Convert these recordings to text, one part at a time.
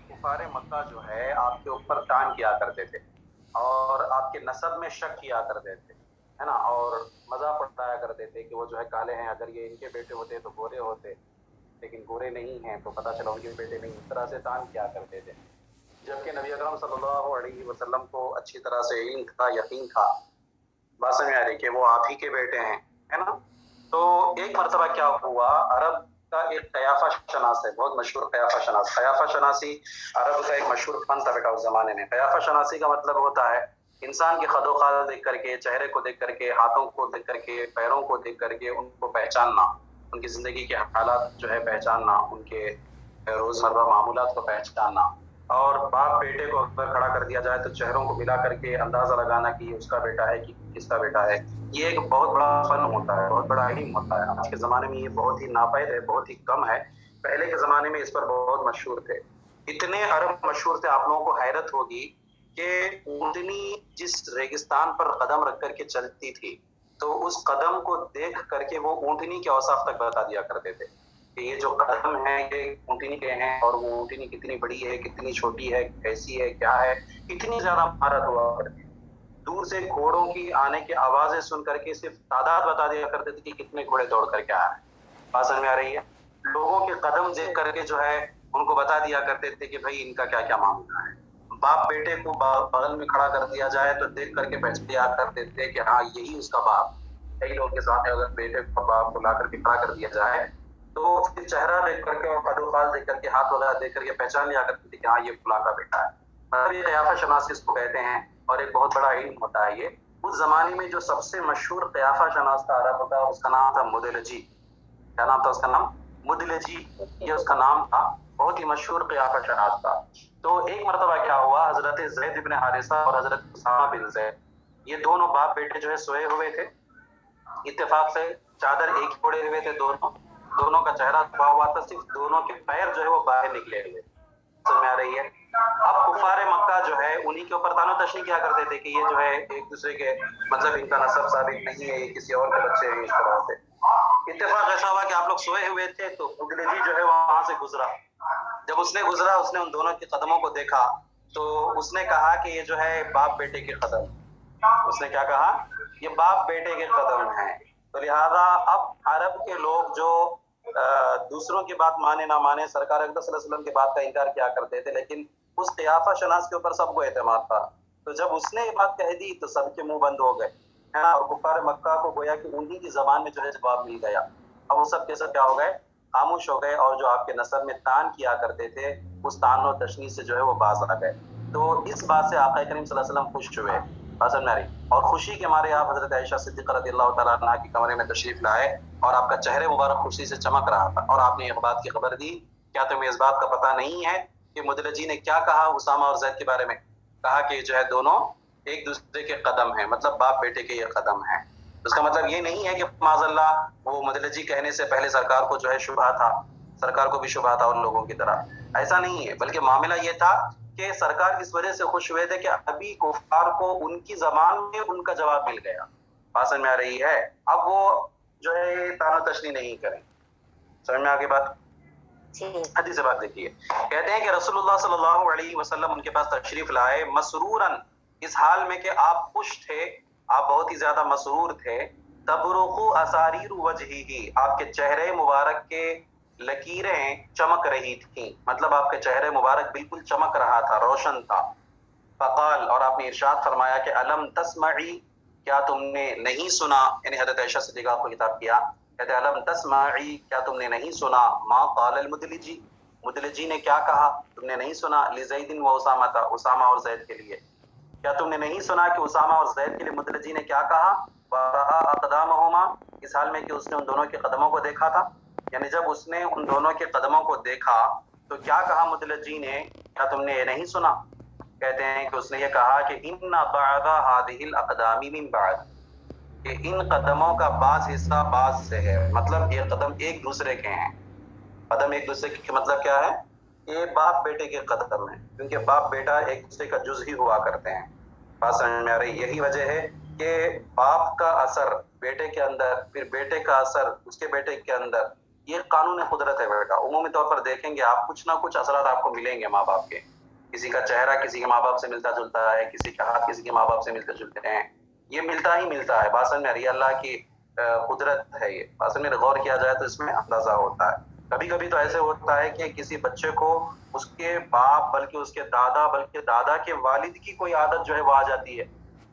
کفار مکہ جو ہے آپ کے اوپر طعن کیا کرتے تھے اور آپ کے نسب میں شک کیا کرتے تھے، ہے نا، اور مذاق اڑایا کرتے تھے کہ وہ جو ہے کالے ہیں، اگر یہ ان کے بیٹے ہوتے تو گورے ہوتے، لیکن گورے نہیں ہیں تو پتہ چلا ان کے بیٹے نہیں، اس طرح سے طعن کیا کرتے تھے، جبکہ نبی اکرم صلی اللہ علیہ وسلم کو اچھی طرح سے علم تھا، یقین تھا، بات سمجھ آ رہی کہ وہ آپ ہی کے بیٹے ہیں، ہے نا۔ تو ایک مرتبہ کیا ہوا، عرب کا ایک قیافہ شناس ہے، بہت مشہور قیافہ شناس۔ قیافہ شناسی عرب کا ایک مشہور فن تھا بیٹا اس زمانے میں۔ قیافہ شناسی کا مطلب ہوتا ہے انسان کے خد و خال دیکھ کر کے، چہرے کو دیکھ کر کے، ہاتھوں کو دیکھ کر کے، پیروں کو دیکھ کر کے ان کو پہچاننا، ان کی زندگی کے حالات جو ہے پہچاننا، ان کے روزمرہ معمولات کو پہچاننا، اور باپ بیٹے کو اگر کھڑا کر دیا جائے تو چہروں کو ملا کر کے اندازہ لگانا کہ یہ اس کا بیٹا ہے کہ کس کا بیٹا ہے۔ یہ ایک بہت بڑا فن ہوتا ہے، بہت بڑا علم ہوتا ہے۔ آج کے زمانے میں یہ بہت ہی ناپید ہے، بہت ہی کم ہے۔ پہلے کے زمانے میں اس پر بہت مشہور تھے، اتنے عرب مشہور تھے، آپ لوگوں کو حیرت ہوگی کہ اونٹنی جس ریگستان پر قدم رکھ کر کے چلتی تھی تو اس قدم کو دیکھ کر کے وہ اونٹنی کے اوصاف تک بتا دیا کرتے تھے کہ یہ جو قدم ہے یہ اونٹنی کے ہیں، اور وہ اونٹنی کتنی بڑی ہے، کتنی چھوٹی ہے، کیسی ہے، کیا ہے، اتنی زیادہ مہارت ہوا کرتی تھی۔ دور سے گھوڑوں کی آنے کی آوازیں سن کر کے صرف تعداد بتا دیا کرتے تھے کہ کتنے گھوڑے دوڑ کر کے آ رہے ہیں۔ بات سمجھ میں آ رہی ہے؟ لوگوں کے قدم دیکھ کر کے جو ہے ان کو بتا دیا کرتے تھے کہ بھائی ان کا کیا کیا معاملہ ہے۔ باپ بیٹے کو بغل میں کھڑا کر دیا جائے تو دیکھ کر کے پہچان لیا کرتے تھے کہ ہاں یہی اس کا باپ۔ کئی لوگوں کے سامنے اگر بیٹے کو باپ کو لا کر کے کھڑا کر دیا جائے تو پھر چہرہ دیکھ کر کے اور قد و خال دیکھ کر کے، ہاتھ وغیرہ دیکھ کر کے پہچان لیا کرتے تھے کہ ہاں یہ فلاں کا بیٹا ہے۔ مطلب یہ قیافہ شناسی اس کو کہتے ہیں، اور ایک بہت بڑا علم ہوتا ہے یہ۔ اس زمانے میں جو سب سے مشہور قیافہ شناس تھا عرب کا، اس کا نام تھا مدلجی۔ کیا نام تھا اس کا نام؟ مدلجی، یہ اس کا نام تھا، بہت ہی مشہور قیافہ شناس تھا۔ تو ایک مرتبہ کیا ہوا، حضرت زید بن حارثہ اور حضرت اسامہ بن زید، یہ دونوں باپ بیٹے جو ہے سوئے ہوئے تھے، اتفاق سے چادر ایک ہی اوڑے ہوئے تھے، دونوں کا چہرہ چھپا ہوا تھا، صرف دونوں کے پیر جو ہے وہ باہر نکلے ہوئے۔ سمجھ میں آ رہی ہے؟ اب کفار مکہ جو ہے انہی کے اوپر طعن و تشنیع کیا کرتے تھے کہ یہ جو ہے ایک دوسرے کے، مطلب ان کا نسب ثابت نہیں ہے، یہ کسی اور کے بچے ہیں، اس طرح سے۔ اتفاق ایسا ہوا کہ آپ لوگ سوئے ہوئے تھے تو مدلجی جو ہے وہاں سے گزرا۔ جب اس نے گزرا، اس نے ان دونوں کے قدموں کو دیکھا تو اس نے کہا کہ یہ جو ہے باپ بیٹے کے قدم۔ اس نے کیا کہا؟ یہ باپ بیٹے کے قدم ہیں۔ تو لہذا اب عرب کے لوگ جو دوسروں کی بات مانے نہ مانے، سرکار اقدس صلی اللہ علیہ وسلم کی بات کا انکار کیا کرتے تھے، لیکن اس قیافہ شناس کے اوپر سب کو اعتماد تھا۔ تو جب اس نے یہ بات کہہ دی تو سب کے منہ بند ہو گئے، اور کفار مکہ کو گویا کہ انہی کی زبان میں جو ہے جواب مل گیا۔ اب وہ سب کے سب کیا ہو گئے؟ خاموش ہو گئے، اور جو آپ کے نسب میں طعن کیا کرتے تھے اس طعن و تشنیع سے جو ہے وہ باز آ گئے۔ تو اس بات سے آقا کریم صلی اللہ علیہ وسلم خوش ہوئے، پسند میں رہی، اور خوشی کے مارے آپ حضرت عائشہ صدیقہ رضی اللہ تعالیٰ عنہ کے کمرے میں تشریف لائے، اور آپ کا چہرے مبارک خوشی سے چمک رہا تھا، اور آپ نے ایک بات کی خبر دی، کیا تمہیں اس بات کا پتہ نہیں ہے کہ مدلجی نے کیا کہا اسامہ اور زید کے بارے میں؟ کہا کہ جو ہے دونوں ایک دوسرے کے قدم ہیں، مطلب باپ بیٹے کے یہ قدم ہیں۔ اس کا مطلب یہ نہیں ہے کہ معاذ اللہ وہ مدلجی کہنے سے پہلے سرکار کو جو ہے شبہ تھا، سرکار کو بھی شبہ تھا ان لوگوں کی طرح، ایسا نہیں ہے، بلکہ معاملہ یہ تھا کہ سرکار اس وجہ سے خوش ہوئے تھے کہ ابھی کفار کو ان کی زبان میں ان کا جواب مل گیا۔ بات سمجھ میں آ رہی ہے؟ اب وہ جو ہے طعن و تشنیع نہیں کریں۔ سمجھ میں آگے بات؟ حدیث سے بات دیکھیے، کہتے ہیں کہ رسول اللہ صلی اللہ علیہ وسلم ان کے پاس تشریف لائے، مسروراً، اس حال میں کہ آپ خوش تھے، آپ بہت ہی زیادہ مسرور تھے، تبرق اساریر وجہہ، آپ کے چہرے مبارک کے لکیریں چمک رہی تھیں، مطلب آپ کے چہرے مبارک بالکل چمک رہا تھا، روشن تھا۔ فقال، اور آپ نے ارشاد فرمایا کہ الم تسمعی، کیا تم نے نہیں سنا، یعنی حضرت عائشہ صدیقہ کو خطاب کیا، کہتے الم تسمعی، کیا تم نے نہیں سنا، ما قال المدلجی، مدلجی نے کیا کہا، تم نے نہیں سنا، لزید و اسامہ، اسامہ اور زید کے لیے، کیا تم نے نہیں سنا کہ اسامہ اور زید کے لیے مدلجی نے کیا کہا، ورأى اقدامہما، اس حال میں کہ اس نے ان دونوں کے قدموں کو دیکھا تھا، یعنی جب اس نے ان دونوں کے قدموں کو دیکھا تو کیا کہا مدلجی نے، کیا تم نے یہ نہیں سنا؟ کہتے ہیں کہ اس نے یہ کہا کہ ان بعض هذه الاقدام من بعض، کہ ان قدموں کا بعض حصہ بعض سے ہے، مطلب یہ قدم ایک دوسرے کے ہیں۔ قدم ایک دوسرے کے مطلب کیا ہے؟ یہ باپ بیٹے کے قدم ہیں، کیونکہ باپ بیٹا ایک دوسرے کا جز ہی ہوا کرتے ہیں۔ بات سمجھ میں آ رہی؟ یہی وجہ ہے کہ باپ کا اثر بیٹے کے اندر، پھر بیٹے کا اثر اس کے بیٹے کے اندر، یہ قانون قدرت ہے بیٹا. عمومی طور پر دیکھیں گے آپ, کچھ نہ کچھ اثرات آپ کو ملیں گے ماں باپ کے. کسی کا چہرہ کسی کے ماں باپ سے ملتا جلتا ہے, کسی کا ہاتھ کسی کے ماں باپ سے ملتے جلتے ہیں, یہ ملتا ہی ملتا ہے. بات سمجھ میں آ رہی ہے؟ اللہ کی قدرت ہے یہ. بات سمجھ میں غور کیا جائے تو اس میں اندازہ ہوتا ہے. کبھی کبھی تو ایسے ہوتا ہے کہ کسی بچے کو اس کے باپ بلکہ اس کے دادا بلکہ دادا کے والد کی کوئی عادت جو ہے وہ آ جاتی ہے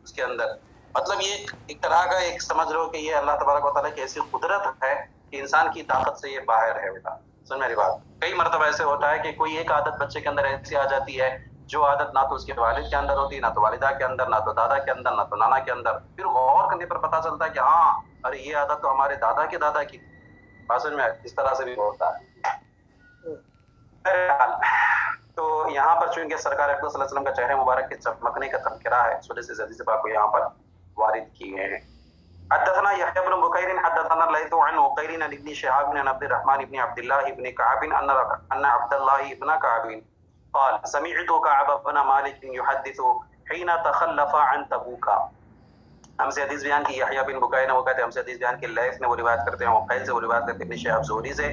اس کے اندر. مطلب یہ ایک طرح کا ایک سمجھ لو کہ یہ اللہ تبارک و تعالیٰ کی ایسی قدرت ہے کہ انسان کی طاقت سے یہ باہر ہے بیٹا. سن میری بات. کئی مرتبہ ایسے ہوتا ہے کہ کوئی ایک عادت بچے کے اندر ایسی آ جاتی ہے جو عادت نہ تو اس کے والد کے اندر ہوتی, نہ تو والدہ کے اندر, نہ تو دادا کے اندر, نہ تو نانا کے اندر. پھر غور کرنے پر پتا چلتا ہے کہ ہاں ارے یہ عادت تو ہمارے دادا کے دادا کی. بات میں اس طرح سے بھی ہوتا ہے. تو یہاں پر چونکہ سرکار اقدس صلی اللہ علیہ وسلم کا چہرے مبارک کے چمکنے کا تذکرہ ہے, اس وجہ سے حدیث پاک کو یہاں پر وارد کیے ہیں. حدثنا يحيى بن بكير حدثنا الليث عن عقيل عن ابن شهاب بن عبد الرحمن بن عبد الله بن كعب ان عبد الله بن كعب قال سمعت كعب بن مالك يحدث حين تخلف عن تبوك. ہم سے حدیث بیان کی یحییٰ بن بکیر نے, وہ کہتے ہیں ہم سے حدیث بیان کی لیث نے, وہ روایت کرتے ہیں عقیل سے, وہ روایت کرتے ہیں ابن شہاب زہری سے,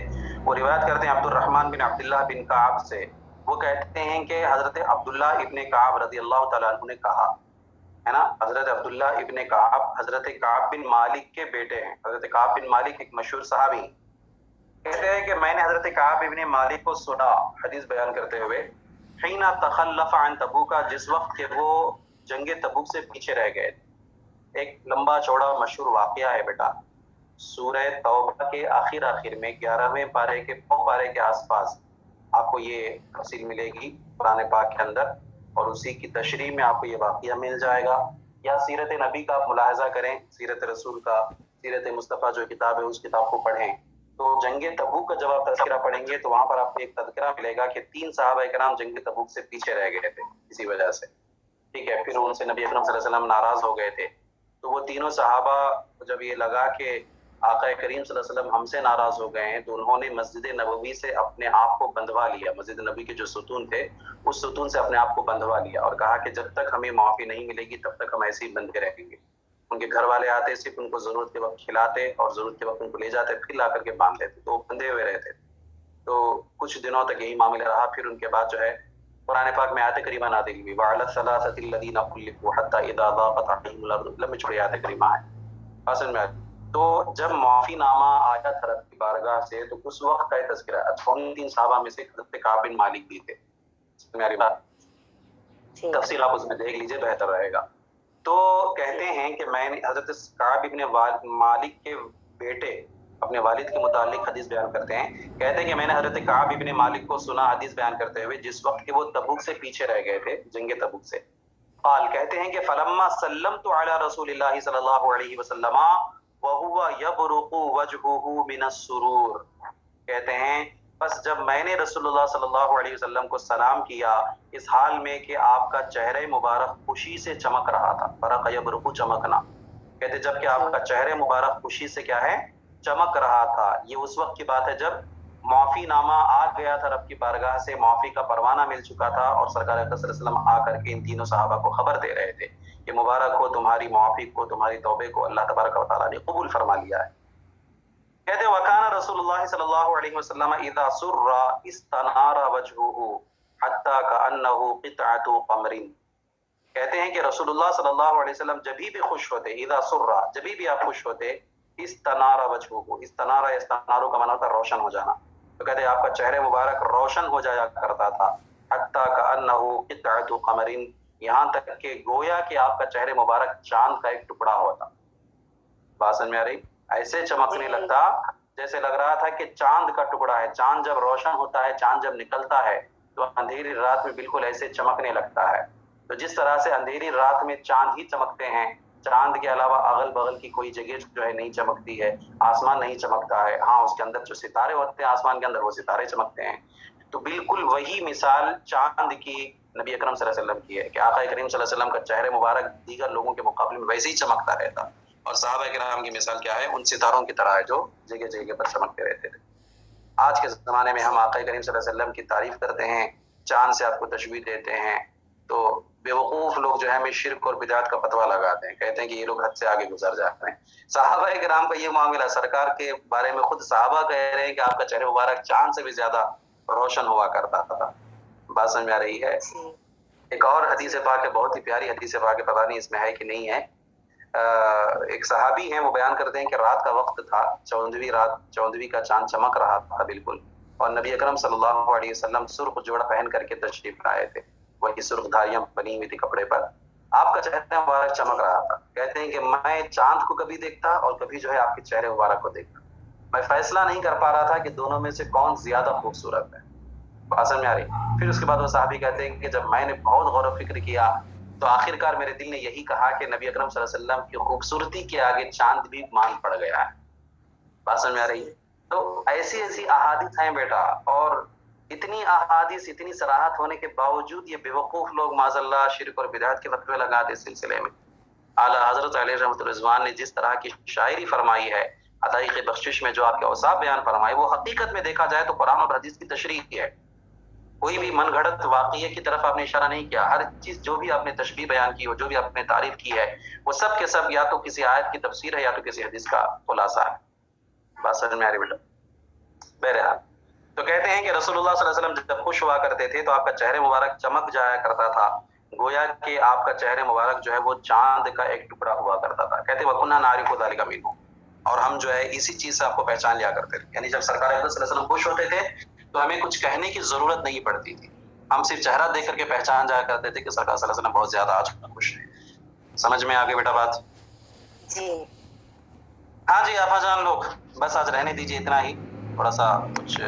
وہ روایت کرتے ہیں عبد الرحمن بن عبداللہ بن کعب سے. وہ کہتے ہیں کہ حضرت عبداللہ ابن کعب رضی اللہ تعالیٰ عنہ نے کہا ہے نا. حضرت عبداللہ ابن کعب حضرت کعب بن مالک کے بیٹے ہیں. حضرت کعب بن مالک ایک مشہور صحابی. کہتے ہیں کہ میں نے حضرت کعب ابن مالک کو سنا حدیث بیان کرتے ہوئے حین تخلف عن تبوک, جس وقت کہ وہ جنگ تبوک سے پیچھے رہ گئے. ایک لمبا چوڑا مشہور واقعہ ہے بیٹا. سورہ توبہ کے آخر میں 11ویں پارے کے پارے کے آس پاس آپ کو یہ تفصیل ملے گی قرآن پاک کے اندر, اور اسی کی تشریح میں آپ کو یہ واقعہ مل جائے گا. یا سیرت نبی کا آپ ملاحظہ کریں, سیرت رسول کا, سیرت مصطفیٰ جو کتاب ہے اس کتاب کو پڑھیں, تو جنگ تبوک کا جب آپ تذکرہ پڑھیں گے تو وہاں پر آپ کو ایک تذکرہ ملے گا کہ 3 صحابہ کرام جنگ تبوک سے پیچھے رہ گئے تھے اسی وجہ سے. ٹھیک ہے, پھر ان سے نبی اکرم صلی اللہ علیہ وسلم ناراض ہو گئے تھے. تو وہ تینوں صحابہ جب یہ لگا کہ آقا کریم صلی اللہ علیہ وسلم ہم سے ناراض ہو گئے ہیں, تو انہوں نے مسجد نبوی سے اپنے آپ کو بندھوا لیا. مسجد نبوی کے جو ستون تھے اس ستون سے اپنے آپ کو بندھوا لیا اور کہا کہ جب تک ہمیں معافی نہیں ملے گی تب تک ہم ایسے ہی بندھے رہیں گے. ان کے گھر والے آتے, صرف ان کو ضرورت کے وقت کھلاتے اور ضرورت کے وقت ان کو لے جاتے, پھر لا کر کے باندھ دیتے, تو وہ بندھے ہوئے رہتے. تو کچھ دنوں تک یہی معاملہ رہا. پھر ان کے بعد جو ہے قرآن پاک میں آیت کریمہ نازل ہوئی, وعلی الثلاثة الذین خلفوا حتی اذا ضاقت علیہم الارض. لمبی چوڑی آیت کریمہ ہے. حاصل میں تو جب معافی نامہ آیا تھا رب کی بارگاہ سے تو اس وقت کا تذکرہ. ان 3 صحابہ میں سے حضرت کعب بن مالک بھی تھے. میری بات تفصیل آپ اس میں دیکھ لیجئے, بہتر رہے گا. تو کہتے ہیں کہ میں نے حضرت کعب ابن مالک کے بیٹے اپنے والد کے متعلق حدیث بیان کرتے ہیں. کہتے ہیں کہ میں نے حضرت کعب ابن مالک کو سنا حدیث بیان کرتے ہوئے جس وقت کہ وہ تبوک سے پیچھے رہ گئے تھے, جنگ تبوک سے. قال, کہتے ہیں کہ فلما سلمت علی رسول اللہ صلی اللہ علیہ وسلم وهو يبرق وجهه من السرور. کہتے ہیں بس جب میں نے رسول اللہ صلی اللہ علیہ وسلم کو سلام کیا اس حال میں کہ آپ کا چہرہ مبارک خوشی سے چمک رہا تھا. برق یبرق, چمکنا. کہتے جب کہ آپ کا چہرہ مبارک خوشی سے کیا ہے, چمک رہا تھا. یہ اس وقت کی بات ہے جب معافی نامہ آ گیا تھا رب کی بارگاہ سے, معافی کا پروانہ مل چکا تھا, اور سرکار اقدس صلی اللہ علیہ وسلم آ کر کے ان تینوں صحابہ کو خبر دے رہے تھے کہ مبارک ہو تمہاری معافی کو, تمہاری توبے کو اللہ تبارک و تعالیٰ نے قبول فرما لیا ہے. کہتے ہیں وکان رسول اللہ صلی اللہ علیہ وسلم اذا سر استنار وجهه حتى كأنه قطعة قمر. کہتے ہیں کہ رسول اللہ صلی اللہ علیہ وسلم جب بھی خوش ہوتے, اذا سر, جب بھی آپ خوش ہوتے, استنار وجهه, استنار استنارو کا معنی ہوتا ہے روشن ہو جانا. تو کہتے ہیں آپ کا چہرہ مبارک روشن ہو جایا کرتا تھا. حتی كأنه قطعة قمر, یہاں تک کہ گویا کہ آپ کا چہرہ مبارک چاند کا ایک ٹکڑا ہوتا. بات سمجھ میں آ رہی؟ ایسے چمکنے لگتا جیسے لگ رہا تھا کہ چاند کا ٹکڑا ہے. چاند جب روشن ہوتا ہے, چاند جب نکلتا ہے تو اندھیری رات میں بالکل ایسے چمکنے لگتا ہے. تو جس طرح سے اندھیری رات میں چاند ہی چمکتے ہیں, چاند کے علاوہ اغل بغل کی کوئی جگہ جو ہے نہیں چمکتی ہے, آسمان نہیں چمکتا ہے. ہاں اس کے اندر جو ستارے ہوتے ہیں آسمان کے اندر وہ ستارے چمکتے ہیں. تو بالکل وہی مثال چاند کی نبی اکرم صلی اللہ علیہ وسلم کی ہے کہ آقا کریم صلی اللہ علیہ وسلم کا چہرہ مبارک دیگر لوگوں کے مقابلے میں ویسے ہی چمکتا رہتا. اور صحابہ کرام کی مثال کیا ہے, ان ستاروں کی طرح ہے جو جگہ جگہ پر چمکتے رہتے تھے. آج کے زمانے میں ہم آقا کریم صلی اللہ علیہ وسلم کی تعریف کرتے ہیں, چاند سے آپ کو تشبیہ دیتے ہیں, تو بیوقوف لوگ جو ہے ہمیں شرک اور بدعت کا فتویٰ لگاتے ہیں، کہتے ہیں کہ یہ لوگ حد سے آگے گزر جاتے ہیں۔ صحابہ کرام کا یہ معاملہ، سرکار کے بارے میں خود صحابہ کہہ رہے ہیں کہ آپ کا چہرہ مبارک چاند سے بھی زیادہ روشن ہوا کرتا تھا۔ بات سمجھ میں آ رہی ہے؟ ایک اور حدیث پاک ہے، بہت ہی پیاری حدیث پاک ہے، پتہ نہیں اس میں ہے کہ نہیں ہے۔ ایک صحابی ہیں، وہ بیان کرتے ہیں کہ رات کا وقت تھا، 14ویں رات، 14ویں کا چاند چمک رہا تھا بالکل، اور نبی اکرم صلی اللہ علیہ وسلم سرخ جوڑا پہن کر کے تشریف لائے تھے، وہی سرخ دھاریاں بنی ہوئی تھی کپڑے پر، آپ کا چہرہ مبارک چمک رہا تھا۔ کہتے ہیں کہ میں چاند کو کبھی دیکھتا اور کبھی جو ہے آپ کے چہرے مبارک کو دیکھتا، میں فیصلہ نہیں کر پا رہا تھا کہ دونوں میں سے کون زیادہ خوبصورت ہے۔ بات سمجھ میں آ رہی؟ پھر اس کے بعد وہ صحابی کہتے ہیں کہ جب میں نے بہت غور و فکر کیا تو آخرکار میرے دل نے یہی کہا کہ نبی اکرم صلی اللہ علیہ وسلم کی خوبصورتی کے آگے چاند بھی مان پڑ گیا ہے۔ بات سمجھ میں آ رہی ہے؟ تو ایسی ایسی احادیث ہیں بیٹا، اور اتنی احادیث، اتنی صراحت ہونے کے باوجود یہ بیوقوف لوگ معاذ اللہ شرک اور بدعت کے فتوے لگاتے اس سلسلے میں۔ اعلیٰ حضرت علیہ رحمۃ الرضوان نے جس طرح کی شاعری فرمائی ہے عطائق بخشش میں، جو آپ کے اوصاف بیان فرمائے، وہ حقیقت میں دیکھا جائے تو قرآن اور حدیث کی تشریح کی ہے۔ کوئی بھی من گھڑت واقعے کی طرف آپ نے اشارہ نہیں کیا، ہر چیز جو بھی آپ نے تشبیہ بیان کی ہو، جو بھی آپ نے تعریف کی ہے، وہ سب کے سب یا تو کسی آیت کی تفسیر ہے یا تو کسی حدیث کا خلاصہ ہے۔ بات سمجھ میں آ رہی بیٹا؟ بہرحال تو کہتے ہیں کہ رسول اللہ صلی اللہ علیہ وسلم جب خوش ہوا کرتے تھے تو آپ کا چہرہ مبارک چمک جایا کرتا تھا، گویا کہ آپ کا چہرہ مبارک جو ہے وہ چاند کا ایک ٹکڑا ہوا کرتا تھا۔ کہتے ہیں وَكُنَّا نَعْرِفُ ذَلِكَ مِنْهُ، اور ہم جو ہے اسی چیز سے آپ کو پہچان لیا کرتے تھے، یعنی جب سرکار اقدس صلی اللہ علیہ وسلم خوش ہوتے تھے تو ہمیں کچھ کہنے کی ضرورت نہیں پڑتی تھی، ہم صرف چہرہ دیکھ کر کے پہچان جایا کرتے تھے کہ سرکار صلی اللہ علیہ وسلم بہت زیادہ آج خوش ہیں۔ سمجھ میں آگے بیٹا بات؟ جی ہاں جی آپا جان لوگ، بس آج رہنے دیجیے اتنا ہی، تھوڑا سا کچھ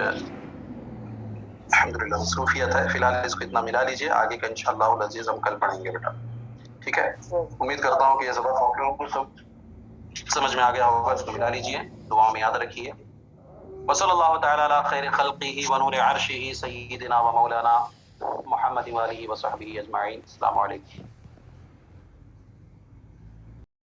الحمدللہ مصروفیت ہے، فی الحال اس کو اتنا ملا لیجیے، آگے کا انشاءاللہ العزیز ہم کل پڑھیں گے بیٹا، ٹھیک ہے؟ امید کرتا ہوں کہ یہ سبق آپ لوگوں کو سب سمجھ میں آ گیا ہوگا، اس کو ملا لیجیے، دعاؤں میں یاد رکھیے۔ وصلی اللہ تعالی علی خیر خلقہ ونور عرشہ سیدنا و مولانا محمد وآلہ وصحبہ اجمعین۔ السلام علیکم۔